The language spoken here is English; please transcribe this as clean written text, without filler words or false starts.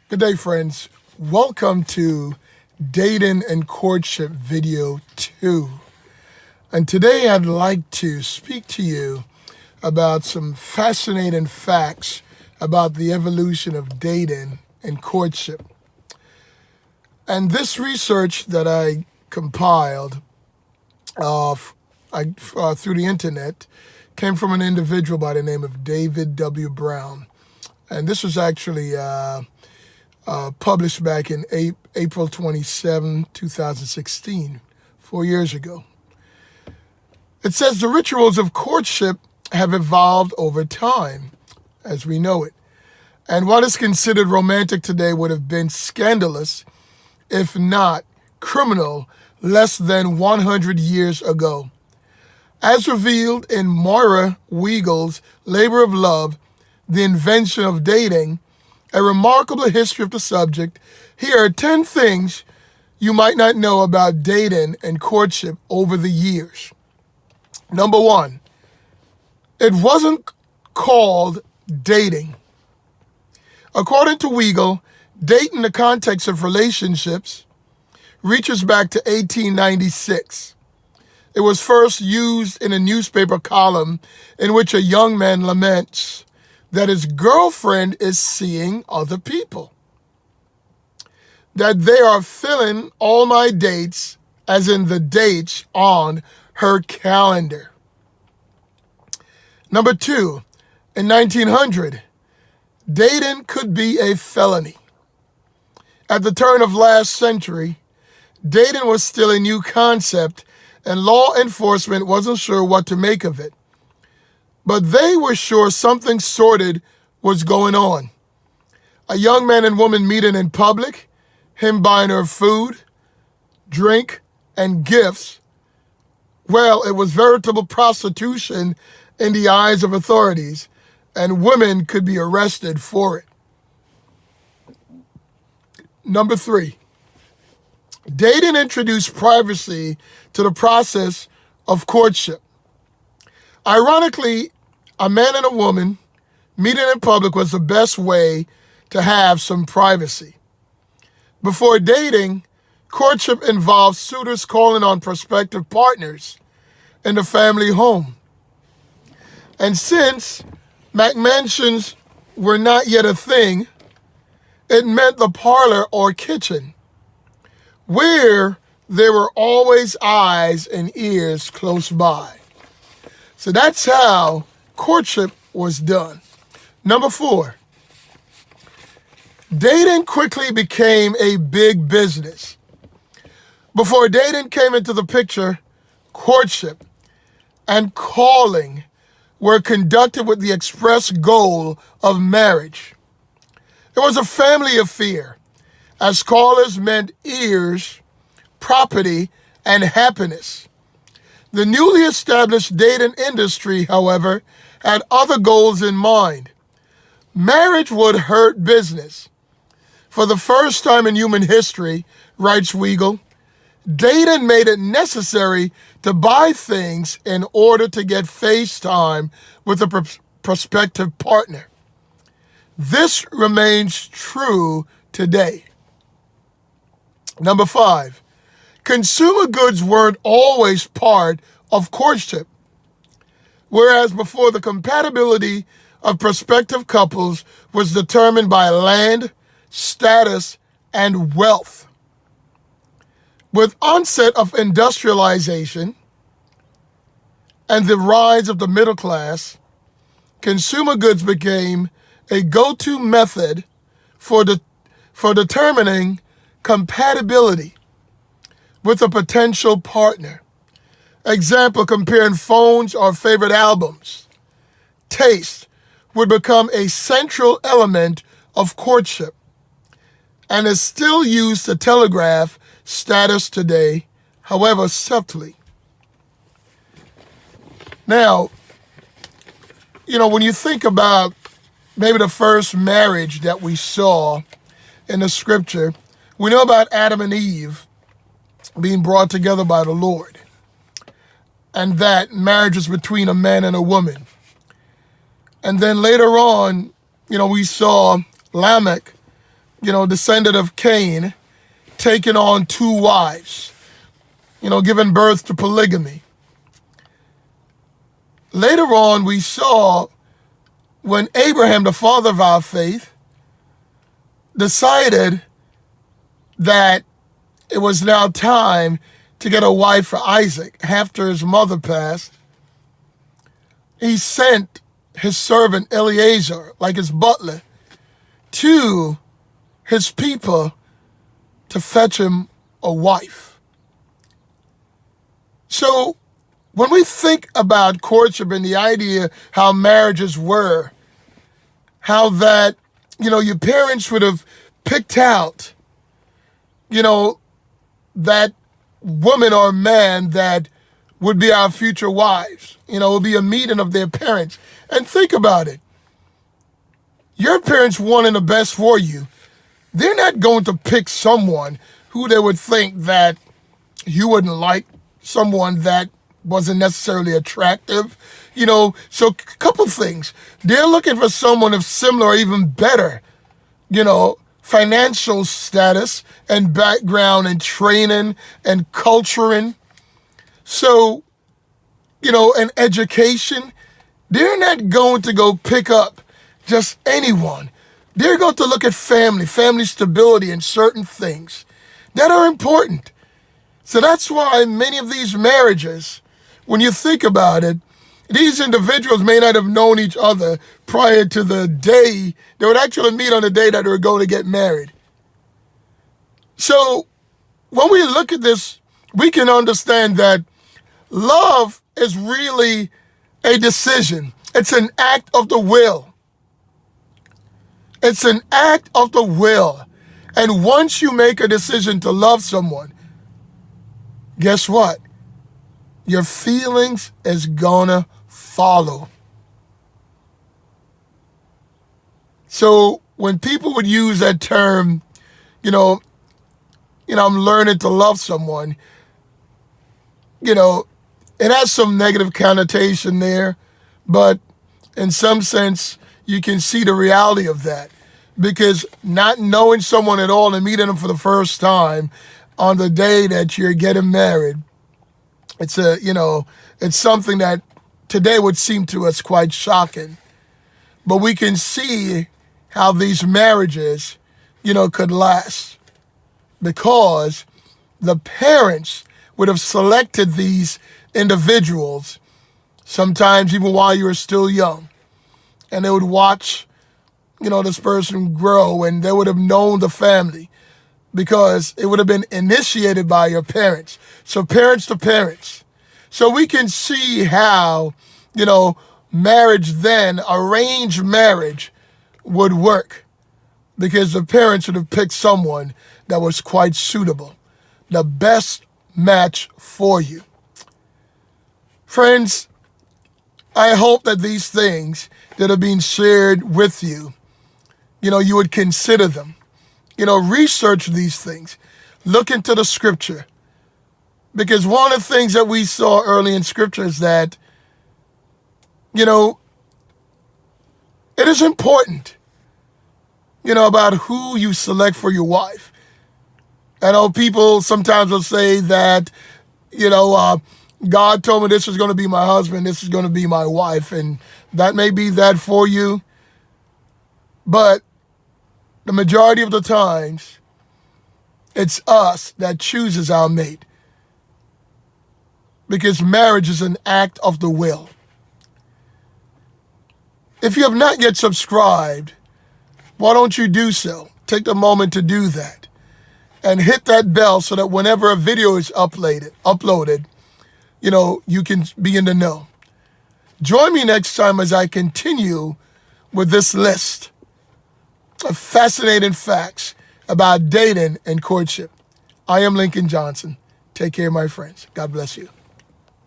Good day, friends. Welcome to Dating and Courtship Video 2. And today I'd like to speak to you about some fascinating facts about the evolution of dating and courtship. And this research that I compiled through the internet came from an individual by the name of David W. Brown. And this was actually published back in April 27, 2016, 4 years ago. It says the rituals of courtship have evolved over time, as we know it. And what is considered romantic today would have been scandalous, if not criminal, less than 100 years ago. As revealed in Moira Weigel's Labor of Love, The Invention of Dating, a remarkable history of the subject, here are 10 things you might not know about dating and courtship over the years. Number 1, it wasn't called dating. According to Weigel, date in the context of relationships reaches back to 1896. It was first used in a newspaper column in which a young man laments that his girlfriend is seeing other people, that they are filling all my dates, as in the dates on her calendar. Number 2, in 1900, dating could be a felony. At the turn of last century, dating was still a new concept and law enforcement wasn't sure what to make of it. But they were sure something sordid was going on. A young man and woman meeting in public, him buying her food, drink, and gifts. Well, it was veritable prostitution in the eyes of authorities, and women could be arrested for it. Number 3, dating introduced privacy to the process of courtship. Ironically, a man and a woman meeting in public was the best way to have some privacy. Before dating, courtship involved suitors calling on prospective partners in the family home. And since McMansions were not yet a thing, it meant the parlor or kitchen, where there were always eyes and ears close by. So that's how courtship was done. Number 4, dating quickly became a big business. Before dating came into the picture, courtship and calling were conducted with the express goal of marriage. It was a family affair, as callers meant ears, property, and happiness. The newly established dating industry, however, had other goals in mind. Marriage would hurt business. For the first time in human history, writes Weigel, dating made it necessary to buy things in order to get face time with a prospective partner. This remains true today. Number 5, consumer goods weren't always part of courtship. Whereas before, the compatibility of prospective couples was determined by land, status, and wealth. With onset of industrialization and the rise of the middle class, consumer goods became a go-to method for determining compatibility with a potential partner. Example, comparing phones or favorite albums. Taste would become a central element of courtship and is still used to telegraph status today, however subtly. Now, when you think about maybe the first marriage that we saw in the scripture, we know about Adam and Eve being brought together by the Lord, and that marriage is between a man and a woman. And then later on, we saw Lamech descendant of Cain, taking on 2 wives, giving birth to polygamy. Later on, we saw when Abraham, the father of our faith, decided that it was now time to get a wife for Isaac after his mother passed, he sent his servant Eliezer, like his butler, to his people to fetch him a wife. So when we think about courtship and the idea how marriages were, how that, your parents would have picked out, that woman or man that would be our future wives. It would be a meeting of their parents. And think about it. Your parents wanting the best for you. They're not going to pick someone who they would think that you wouldn't like, someone that wasn't necessarily attractive. So a couple things. They're looking for someone of similar or even better, financial status and background and training and culturing. So, and education. They're not going to go pick up just anyone. They're going to look at family stability, and certain things that are important. So that's why many of these marriages, when you think about it, these individuals may not have known each other prior to the day they would actually meet, on the day that they were going to get married. So when we look at this, we can understand that love is really a decision. It's an act of the will. It's an act of the will. And once you make a decision to love someone, guess what? Your feelings is gonna follow. So when people would use that term, I'm learning to love someone, it has some negative connotation there, but in some sense, you can see the reality of that. Because not knowing someone at all and meeting them for the first time on the day that you're getting married, it's something that today would seem to us quite shocking. But we can see how these marriages, could last, because the parents would have selected these individuals, sometimes even while you were still young. And they would watch, this person grow, and they would have known the family because it would have been initiated by your parents. So parents to parents. So we can see how, marriage then, arranged marriage, would work, because the parents would have picked someone that was quite suitable, the best match for you. Friends, I hope that these things that are being shared with you, you would consider them. Research these things. Look into the scripture. Because one of the things that we saw early in scripture is that, it is important, about who you select for your wife. I know people sometimes will say that, God told me this is going to be my husband, this is going to be my wife, and that may be that for you. But the majority of the times, it's us that chooses our mate. Because marriage is an act of the will. If you have not yet subscribed, why don't you do so? Take the moment to do that. And hit that bell so that whenever a video is uploaded, you can be in the know. Join me next time as I continue with this list of fascinating facts about dating and courtship. I am Lincoln Johnson. Take care, my friends. God bless you.